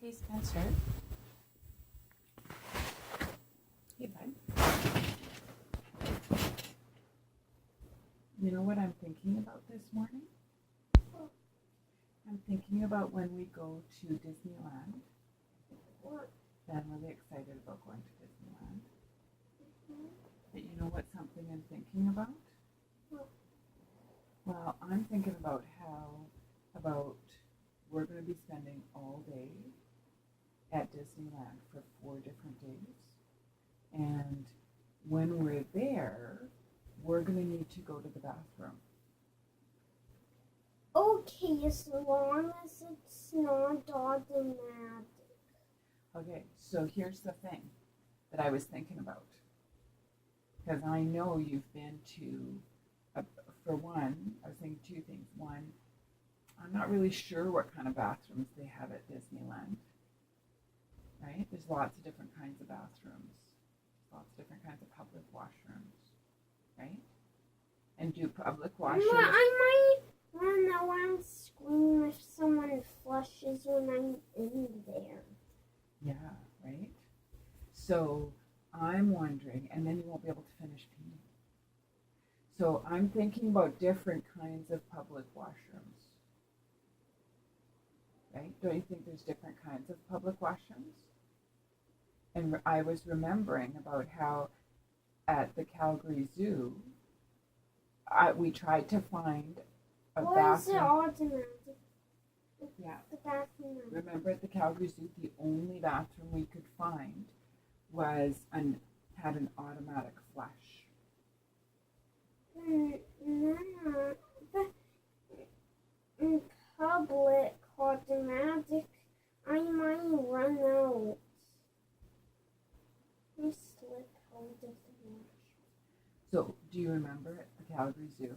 Hey, Spencer. Hey, bud. You know what I'm thinking about this morning? I'm thinking about when we go to Disneyland. I'm really excited about going to Disneyland. But you know what something I'm thinking about? Well, I'm thinking about we're going to be spending all day at Disneyland for 4 different days. And when we're there, we're going to need to go to the bathroom. Okay, as long as it's not automatic. Okay, so here's the thing that I was thinking about. Because I know you've been to, for one, I was thinking 2 things. One, I'm not really sure what kind of bathrooms they have at Disneyland. Right? There's lots of different kinds of bathrooms. Lots of different kinds of public washrooms. Right? And do public washrooms... I might run around scream if someone flushes when I'm in there. Yeah, right? So I'm wondering, and then you won't be able to finish peeing. So I'm thinking about different kinds of public washrooms. Right? Don't you think there's different kinds of public washrooms? And I was remembering about how at the Calgary Zoo, we tried to find a What bathroom. is it automatic? Yeah. The bathroom. Remember at the Calgary Zoo, the only bathroom we could find had an automatic flush. No, but in public automatic, I might run out. I slip out of the wash. So, do you remember at the Calgary Zoo?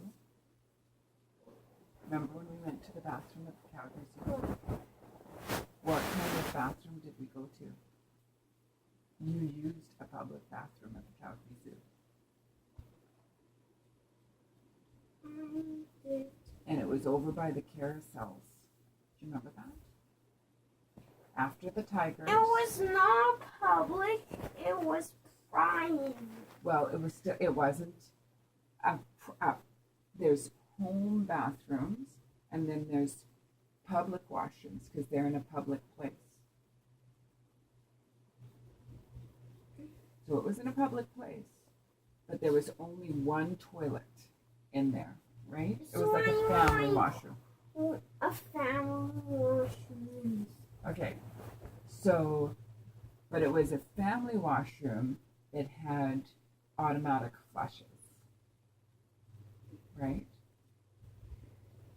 Remember when we went to the bathroom at the Calgary Zoo? What kind of bathroom did we go to? You used a public bathroom at the Calgary Zoo. I did. And it was over by the carousels. Do you remember that? After the tigers. It was not public. It was private. Well, it wasn't. There's home bathrooms, and then there's public washrooms because they're in a public place. So it was in a public place, but there was only one toilet in there, right? It was like a family washroom. A family washroom. Okay, so, but it was a family washroom that had automatic flushes, right?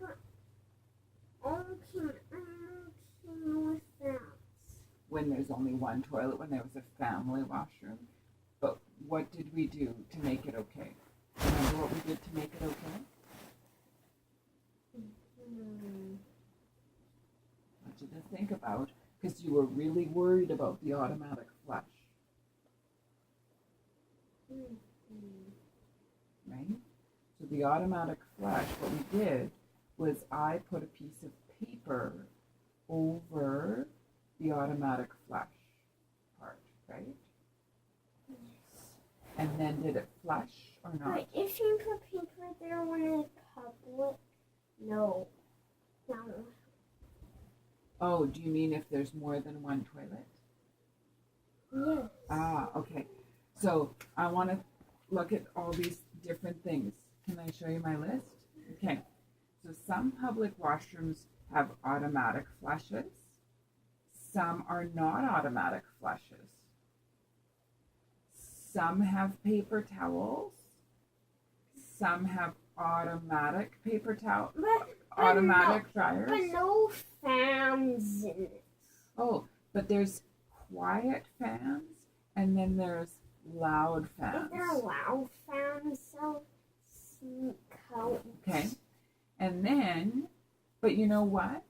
Okay, I'm okay with that. When there's only one toilet, when there was a family washroom. But what did we do to make it okay? Remember what we did to make it okay? I want you to think about, because you were really worried about the automatic flush. Right? So the automatic flush, what we did was I put a piece of paper over the automatic flush part, right? Yes. And then did it flush or not? But if you put paper there when it's public, no. No. Oh, do you mean if there's more than one toilet? Yes. Ah, okay. So I want to look at all these different things. Can I show you my list? Okay. So some public washrooms have automatic flushes. Some are not automatic flushes. Some have paper towels. Some have automatic paper towel, automatic dryers. But no fans in it. Oh, but there's quiet fans and then there's loud fans. If there are loud fans, they'll sneak out. Okay. And then, but you know what?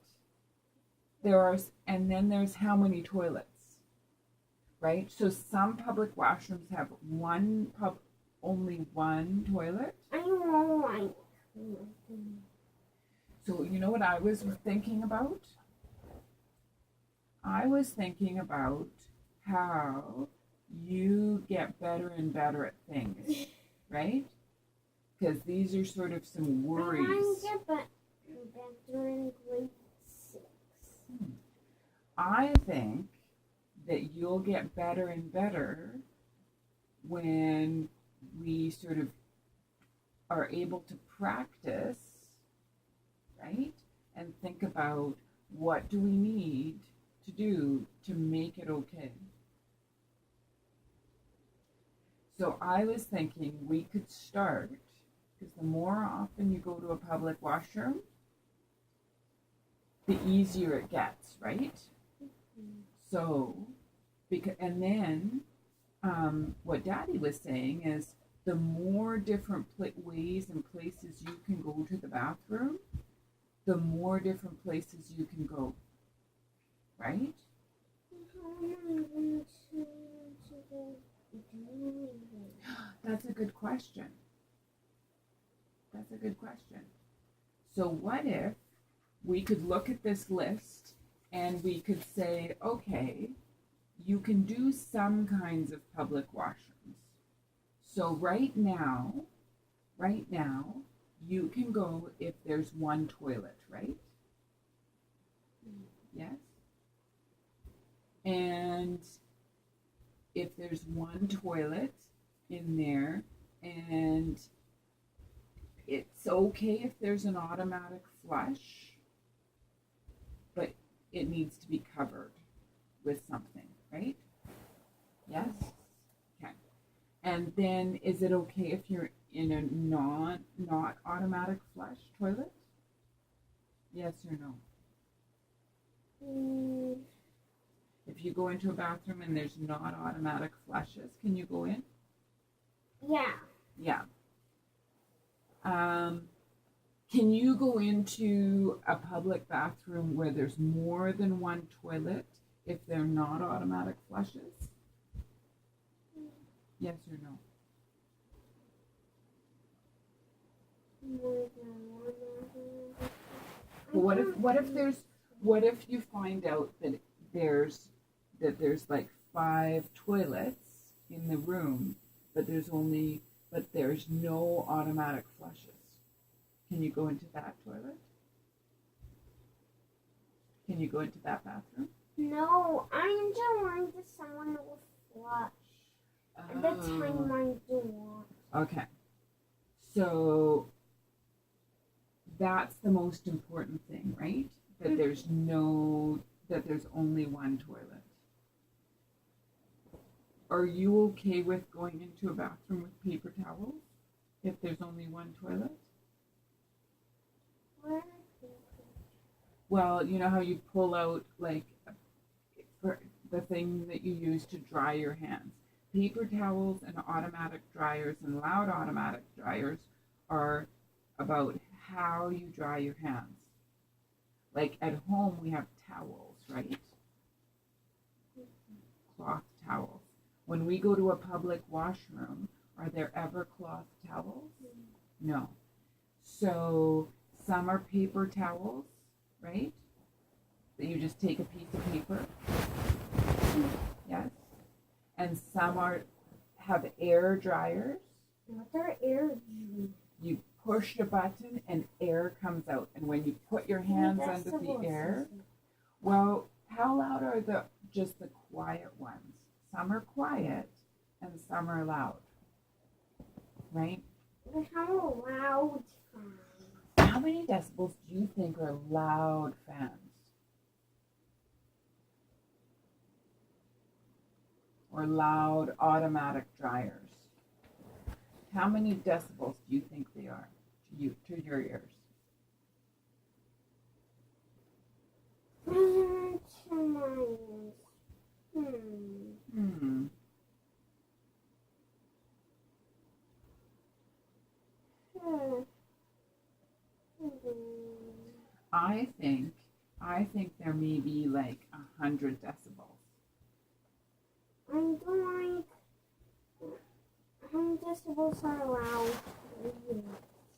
And then there's how many toilets, right? So some public washrooms have only one toilet. I don't like. So you know what I was thinking about? I was thinking about how you get better and better at things, right? Because these are sort of some I worries. want to get better in grade 6. I think that you'll get better and better when we sort of are able to practice, right? And think about what do we need to do to make it okay. So I was thinking we could start, because the more often you go to a public washroom, the easier it gets, right? So, and then what Daddy was saying is the more different ways and places you can go to the bathroom, the more different places you can go, right? How am I going to do it? That's a good question. That's a good question. So what if we could look at this list and we could say, okay, you can do some kinds of public washrooms. So right now, you can go if there's one toilet, right? Yes? And if there's one toilet in there, and it's okay if there's an automatic flush, but it needs to be covered with something, right? Yes? Okay. And then is it okay if you're in a not automatic flush toilet? Yes or no? If you go into a bathroom and there's not automatic flushes, can you go in? Yeah. Yeah. Can you go into a public bathroom where there's more than one toilet if they're not automatic flushes? Yes or no? But what if you find out that there's like 5 toilets in the room, but there's no automatic flushes? Can you go into that toilet? Can you go into that bathroom? No, I don't want someone will flush. At the time I do want. Okay. So that's the most important thing, right? That there's only one toilet. Are you okay with going into a bathroom with paper towels if there's only one toilet? Well, you know how you pull out like for the thing that you use to dry your hands. Paper towels and automatic dryers and loud automatic dryers are about how you dry your hands. Like at home we have towels, right? Cloth towels. When we go to a public washroom, are there ever cloth towels? No. So some are paper towels, right? That you just take a piece of paper. Yes. And some have air dryers. What are air dryers? You push the button and air comes out. And when you put your hands under the air, well, how loud are just the quiet ones? Some are quiet and some are loud, right? But how loud fans? How many decibels do you think are loud fans? Or loud automatic dryers? How many decibels do you think they are to your ears? To my ears. I think there may be like 100 decibels. I don't like how many decibels are allowed.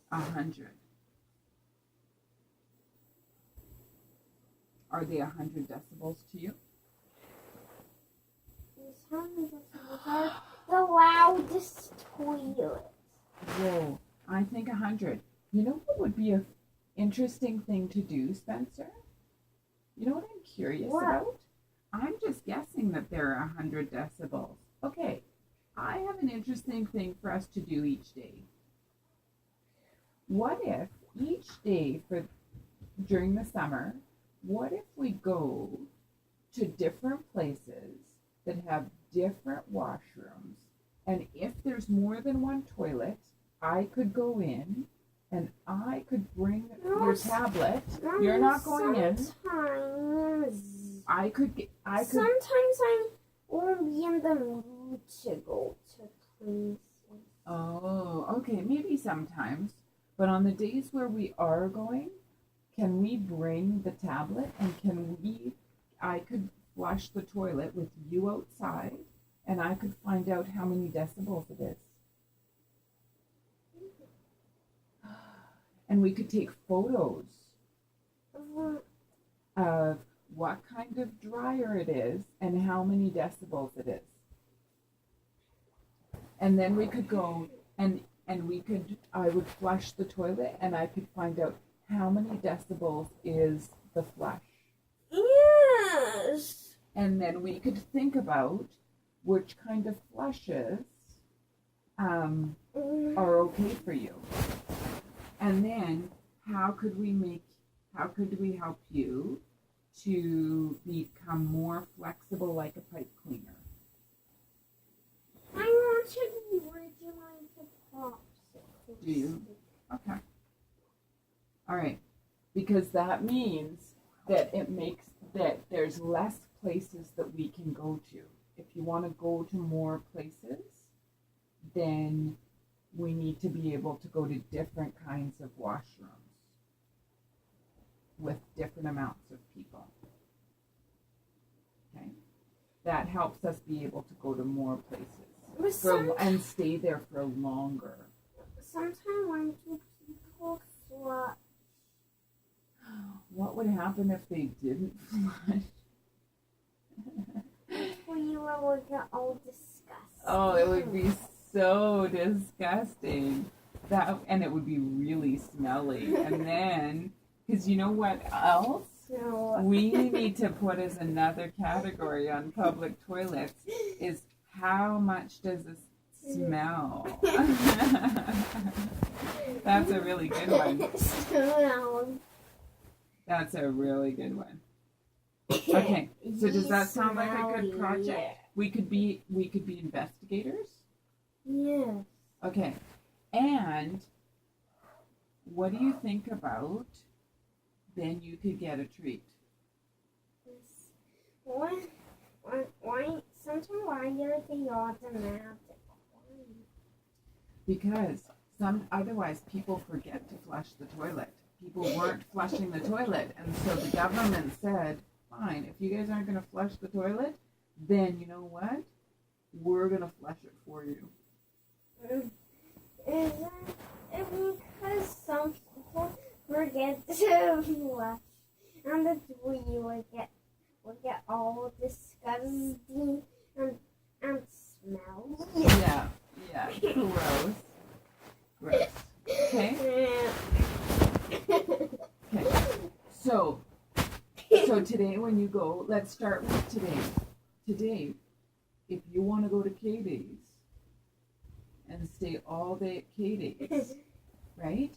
100. Are they 100 decibels to you? this toilet. Whoa, I think 100. You know what would be an interesting thing to do, Spencer? You know what I'm curious What? about? I'm just guessing that there are 100 decibels. Okay, I have an interesting thing for us to do each day. What if each day during the summer, what if we go to different places that have different washrooms, and if there's more than one toilet, I could go in and I could bring your tablet. You're not going in. Sometimes I could. Sometimes I won't be in the mood to go to places. Oh, okay, maybe sometimes. But on the days where we are going, can we bring the tablet and I could flush the toilet with you outside and I could find out how many decibels it is. And we could take photos of what kind of dryer it is and how many decibels it is. And then we could go and I would flush the toilet and I could find out how many decibels is the flush. Yes. And then we could think about which kind of flushes are okay for you. And then how could we help you to become more flexible like a pipe cleaner? I want to be working on the popsicles. Do you? Okay. All right. Because that means that that there's less places that we can go to. If you want to go to more places, then we need to be able to go to different kinds of washrooms with different amounts of people. Okay? That helps us be able to go to more places and stay there for longer. Sometimes when people flush. What would happen if they didn't flush? We will get all disgusting. Oh, it would be so disgusting. And it would be really smelly. And then, because you know what else? No. We need to put as another category on public toilets is how much does it smell? That's a really good one. Smell. That's a really good one. Okay, so does that sound like a good project? Yeah. We could be investigators. Yes. Okay, and what do you think about? Then you could get a treat. Why? Sometimes why are they automatic? Because otherwise people forget to flush the toilet. People weren't flushing the toilet, and so the government said, fine, if you guys aren't going to flush the toilet, then you know what? We're going to flush it for you. Is it because some people forget to flush, and the tree will get all disgusting and smell? Yeah, gross. Okay. Okay. So today when you go, let's start with today. Today, if you want to go to Katie's and stay all day at Katie's, right?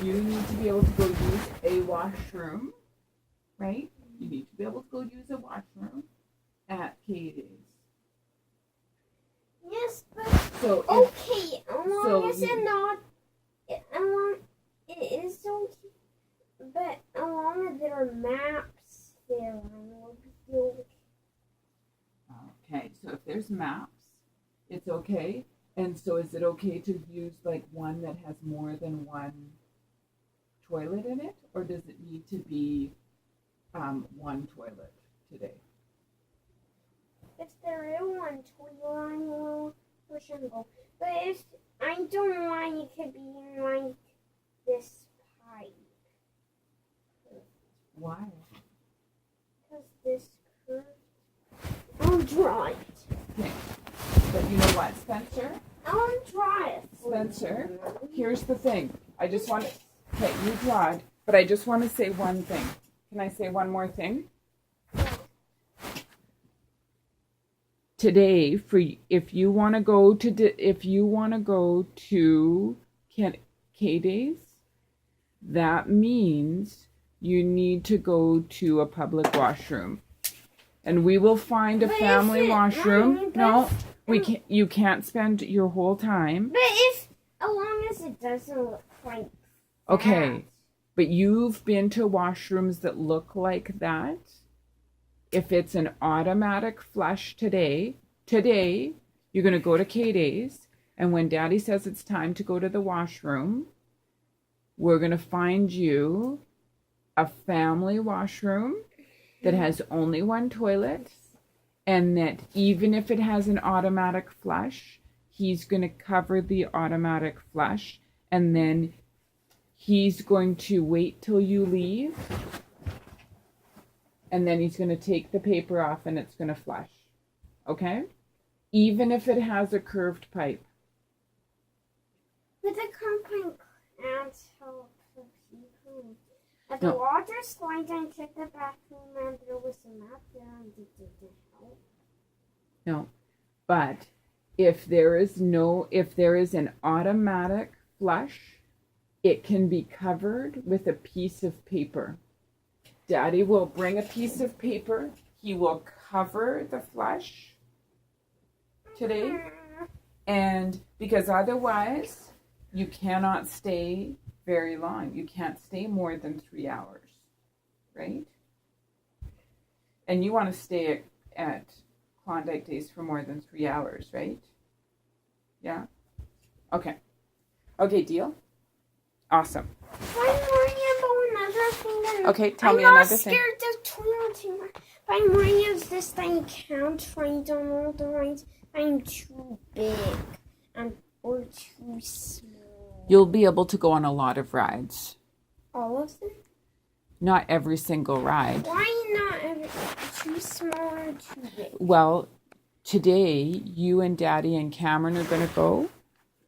You need to be able to go use a washroom, right? You need to be able to go use a washroom at Katie's. Yes, but So okay, as long as you- it is okay, but as long as there are maps there, I will be okay. Okay, so if there's maps, it's okay. And so is it okay to use like one that has more than one toilet in it? Or does it need to be one toilet today? If there is one toilet, I will push and go. But if I don't like it being like this pipe, Why? because this curve, I'll draw it. Okay, but you know what, Spencer? I want to try it. Spencer, here's the thing. I just want to, okay, you draw it, but I just want to say one thing. Can I say one more thing? Today, if you want to go to K Days, that means you need to go to a public washroom, and we will find a family washroom. No, we can't. You can't spend your whole time. But if, as long as it doesn't look like Okay, that. but you've been to washrooms that look like that. If it's an automatic flush today, you're going to go to K Days, and when Daddy says it's time to go to the washroom, we're going to find you a family washroom that has only one toilet, and that even if it has an automatic flush, he's going to cover the automatic flush, and then he's going to wait till you leave, and then he's going to take the paper off and it's going to flush. Okay? Even if it has a curved pipe. But the company can't help the people. At No. the water slide, I checked the bathroom and there was a map there and it didn't help. No. But if there is an automatic flush, it can be covered with a piece of paper. Daddy will bring a piece of paper. He will cover the flush today. And because otherwise, you cannot stay very long. You can't stay more than 3 hours, right? And you want to stay at Klondike Days for more than 3 hours, right? Yeah? Okay. Okay, deal? Awesome. I'm worrying about another thing that Okay, tell me another thing. I'm not scared of toilet too much. But I'm worried if this thing can't find on all the rides. I'm too big or too small. You'll be able to go on a lot of rides. All of them? Not every single ride. Why not too small or too big? Well, today, you and Daddy and Cameron are going to go.